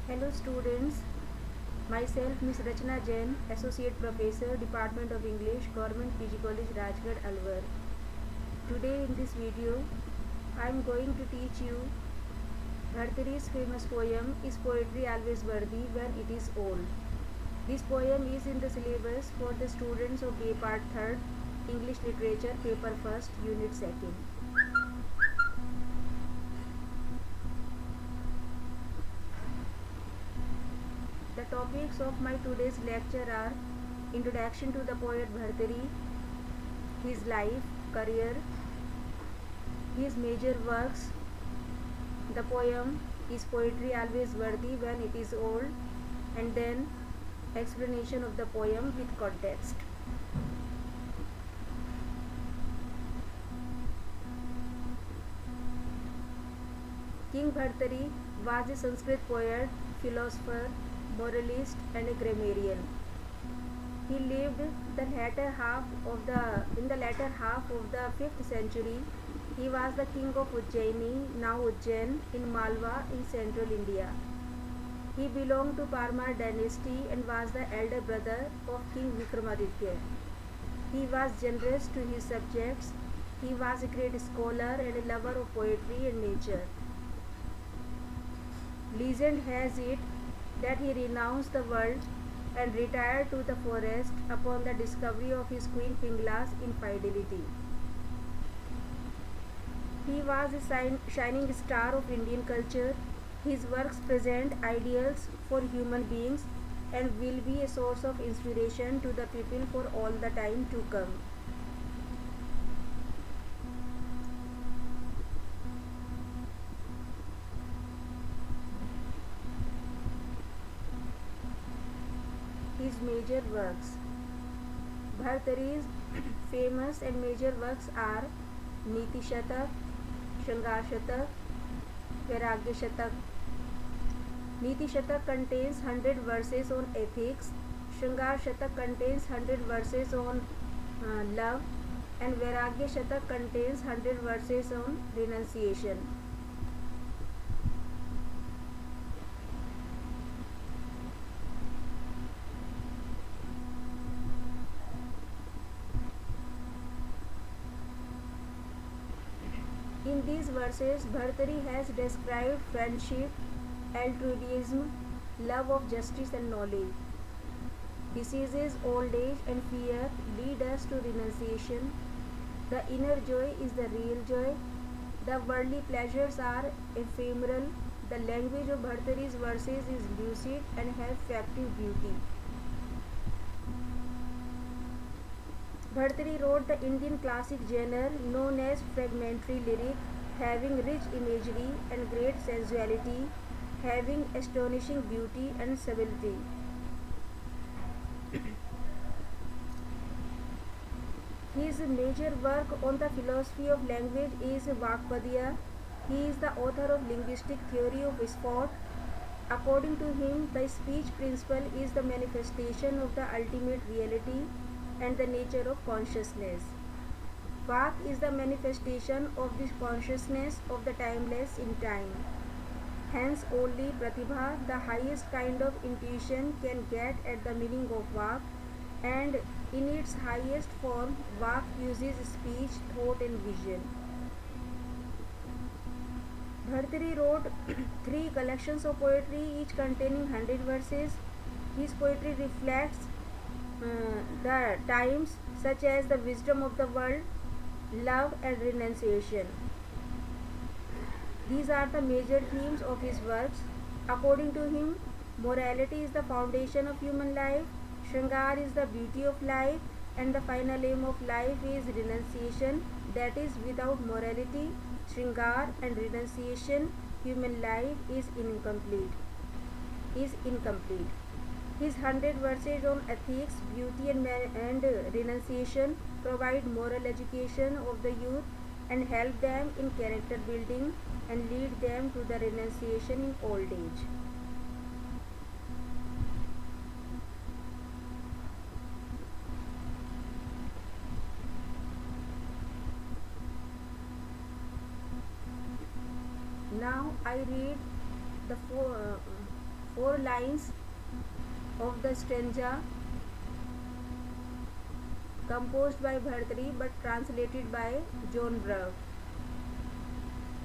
Hello students, myself Miss Rachna Jain, Associate Professor, Department of English, Government PG College, Rajgarh, Alwar. Today in this video, I am going to teach you Bhartari's famous poem, Is Poetry Always Worthy When It Is Old? This poem is in the syllabus for the students of Day Part 3rd, English Literature, Paper 1st, Unit 2nd. The topics of my today's lecture are Introduction to the poet Bhartari, his life, career, his major works, the poem Is Poetry Always Worthy When It Is Old, and then explanation of the poem with context. King Bhartari was a Sanskrit poet, philosopher, moralist, and a grammarian. He lived in the latter half of the 5th century. He was the king of Ujjaini, now Ujjain, in Malwa in central India. He belonged to Parmar dynasty and was the elder brother of King Vikramaditya. He was generous to his subjects. He was a great scholar and a lover of poetry and nature. Legend has it that he renounced the world and retired to the forest upon the discovery of his queen Pingla's infidelity. He was a shining star of Indian culture. His works present ideals for human beings and will be a source of inspiration to the people for all the time to come. His major works. Bhartari's famous and major works are Niti Shatak, Shringar Shatak, Vairagya Shatak. Niti Shatak contains 100 verses on ethics, Shringar Shatak contains 100 verses on love, and Vairagya Shatak contains 100 verses on renunciation. In these verses, Bhartari has described friendship, altruism, love of justice and knowledge. Diseases, old age and fear lead us to renunciation. The inner joy is the real joy. The worldly pleasures are ephemeral. The language of Bhartari's verses is lucid and has factive beauty. Bhartari wrote the Indian classic genre known as fragmentary lyric, having rich imagery and great sensuality, having astonishing beauty and subtlety. His major work on the philosophy of language is Vakpadya. He is the author of linguistic theory of Oxford. According to him, the speech principle is the manifestation of the ultimate reality and the nature of consciousness. Vak is the manifestation of this consciousness of the timeless in time. Hence, only Pratibha, the highest kind of intuition, can get at the meaning of Vak, and in its highest form, Vak uses speech, thought, and vision. Bhartari wrote 3 collections of poetry, each containing 100 verses. His poetry reflects the times, such as the wisdom of the world, love, and renunciation. These are the major themes of his works. According to him, morality is the foundation of human life, Shringar is the beauty of life, and the final aim of life is renunciation. That is, without morality, Shringar, and renunciation, human life is incomplete. His 100 verses on ethics, beauty, and renunciation provide moral education of the youth and help them in character building and lead them to the renunciation in old age. Now I read the 4 lines of the stanza composed by Bhartari but translated by John Burke.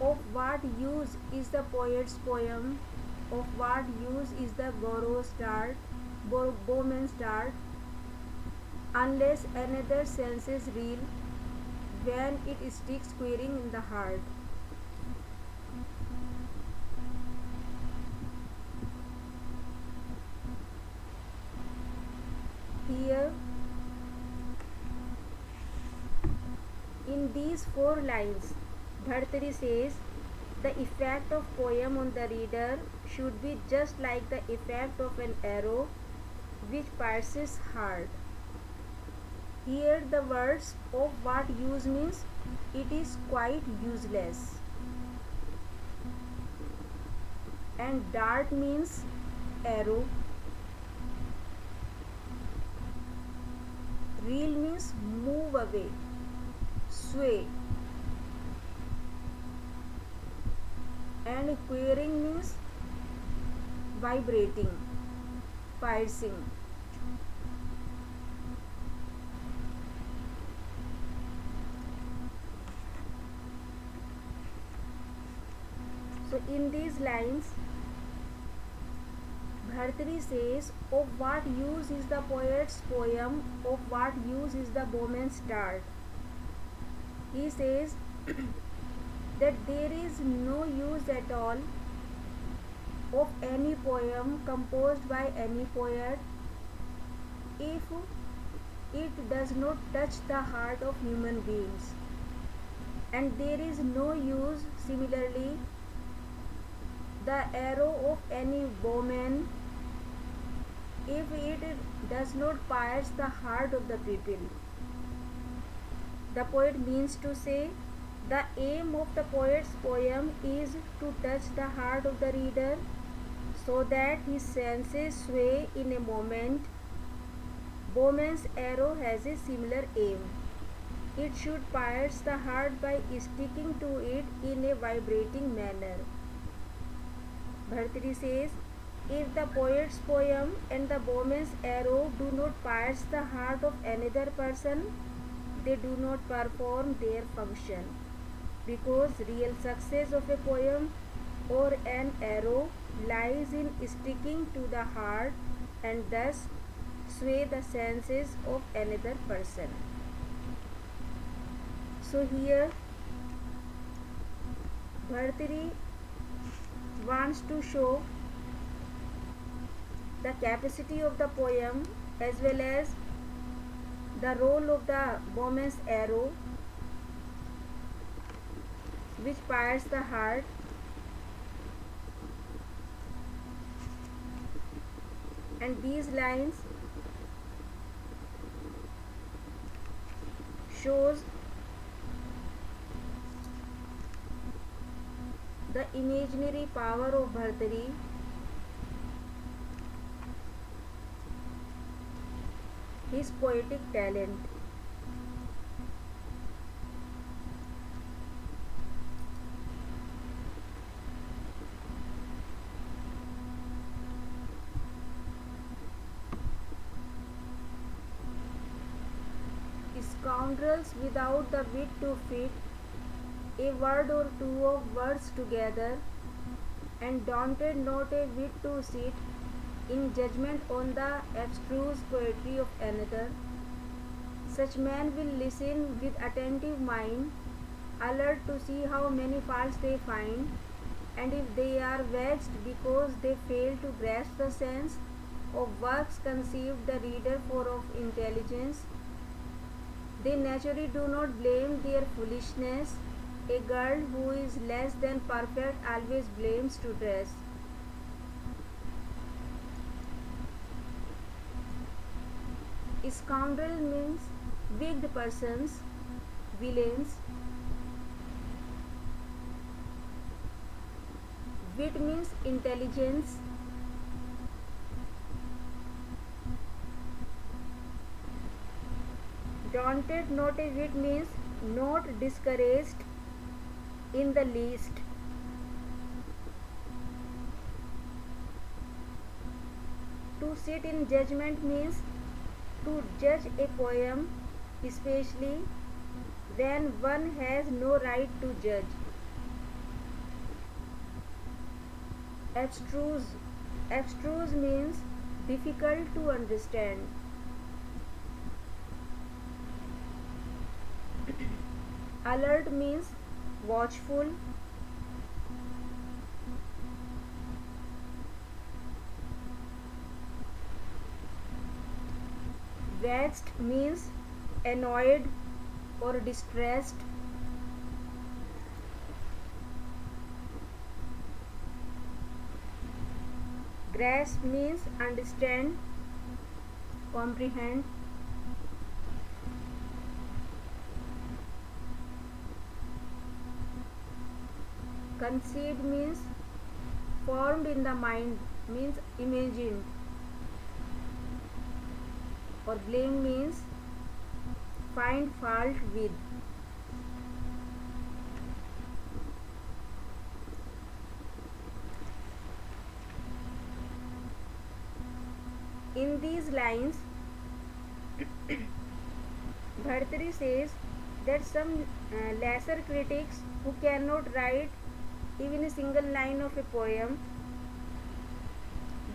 Of what use is the poet's poem? Of what use is the bowman's dart, unless another senses reel when it sticks queering in the heart? Here, in these 4 lines, Bhartari says the effect of poem on the reader should be just like the effect of an arrow which pierces heart. Here the words of what use means it is quite useless, and dart means arrow, reel means move away, sway, and queering means vibrating, piercing. So in these lines, Bhartari says, of what use is the poet's poem, of what use is the bowman's dart? He says that there is no use at all of any poem composed by any poet if it does not touch the heart of human beings, and there is no use similarly the arrow of any bowman if it does not pierce the heart of the people. The poet means to say the aim of the poet's poem is to touch the heart of the reader so that his senses sway in a moment. Bowman's arrow has a similar aim. It should pierce the heart by sticking to it in a vibrating manner. Bhartari says, if the poet's poem and the bowman's arrow do not pierce the heart of another person, they do not perform their function, because real success of a poem or an arrow lies in sticking to the heart and thus sway the senses of another person. So here Bhartari wants to show the capacity of the poem as well as the role of the bowman's arrow which pierces the heart. And these lines shows the imaginary power of Bhartari his poetic talent. Scoundrels without the wit to fit a word or two of words together, and daunted not a whit to sit in judgment on the abstruse poetry of another. Such men will listen with attentive mind, alert to see how many faults they find, and if they are vexed because they fail to grasp the sense of works conceived the reader for of intelligence, they naturally do not blame their foolishness. A girl who is less than perfect always blames to dress. Scoundrel means wicked persons, villains. Wit means intelligence. Daunted not a whit means not discouraged in the least. To sit in judgment means to judge a poem, especially when one has no right to judge. Abstruse. Abstruse means difficult to understand. Alert means watchful. Vexed means annoyed or distressed. Grasp means understand, comprehend. Conceived means formed in the mind, means imagined. Or blame means find fault with. In these lines, Bhartari says that some lesser critics who cannot write even a single line of a poem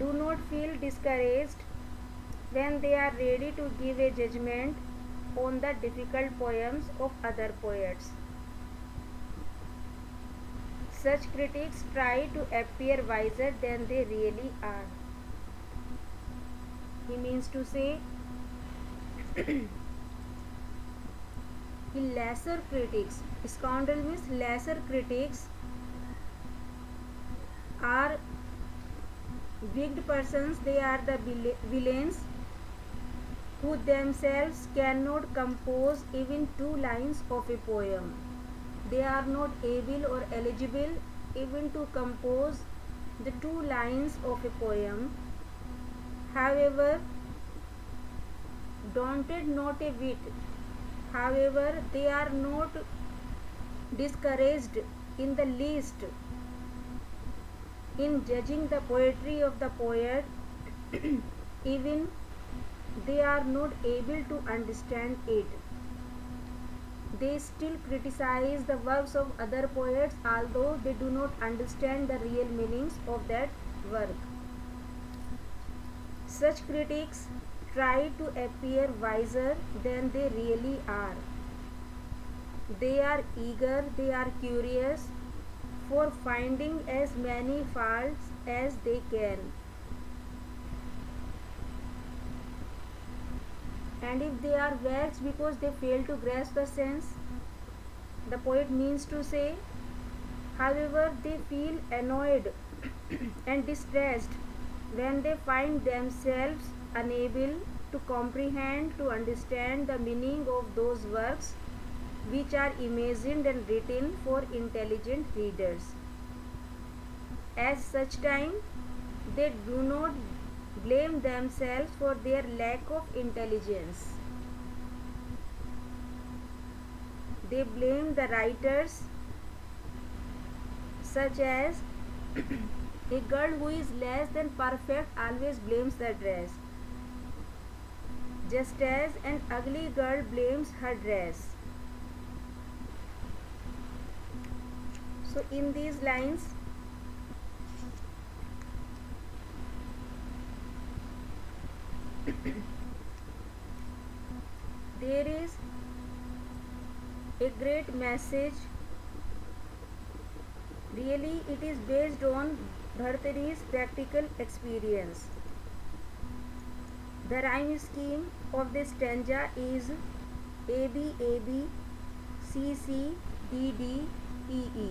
do not feel discouraged when they are ready to give a judgment on the difficult poems of other poets. Such critics try to appear wiser than they really are. He means to say, lesser critics, scoundrel means lesser critics, are wicked persons. They are the villains who themselves cannot compose even 2 lines of a poem. They are not able or eligible even to compose the 2 lines of a poem. However, daunted not a bit, however, they are not discouraged in the least in judging the poetry of the poet, even they are not able to understand it. They still criticize the works of other poets, although they do not understand the real meanings of that work. Such critics try to appear wiser than they really are. They are eager, they are curious for finding as many faults as they can. And if they are vexed because they fail to grasp the sense, the poet means to say, however, they feel annoyed and distressed when they find themselves unable to comprehend, to understand the meaning of those works which are imagined and written for intelligent readers. At such time, they do not blame themselves for their lack of intelligence. They blame the writers, such as a girl who is less than perfect always blames the dress, just as an ugly girl blames her dress. So in these lines, there is a great message. Really, it is based on Bhartari's practical experience. The rhyme scheme of this stanza is A B A B C C D D E E.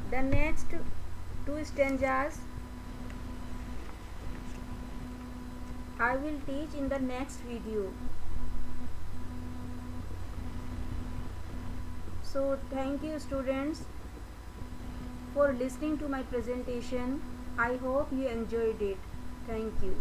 The next 2 stanzas I will teach in the next video. So thank you students for listening to my presentation. I hope you enjoyed it. Thank you.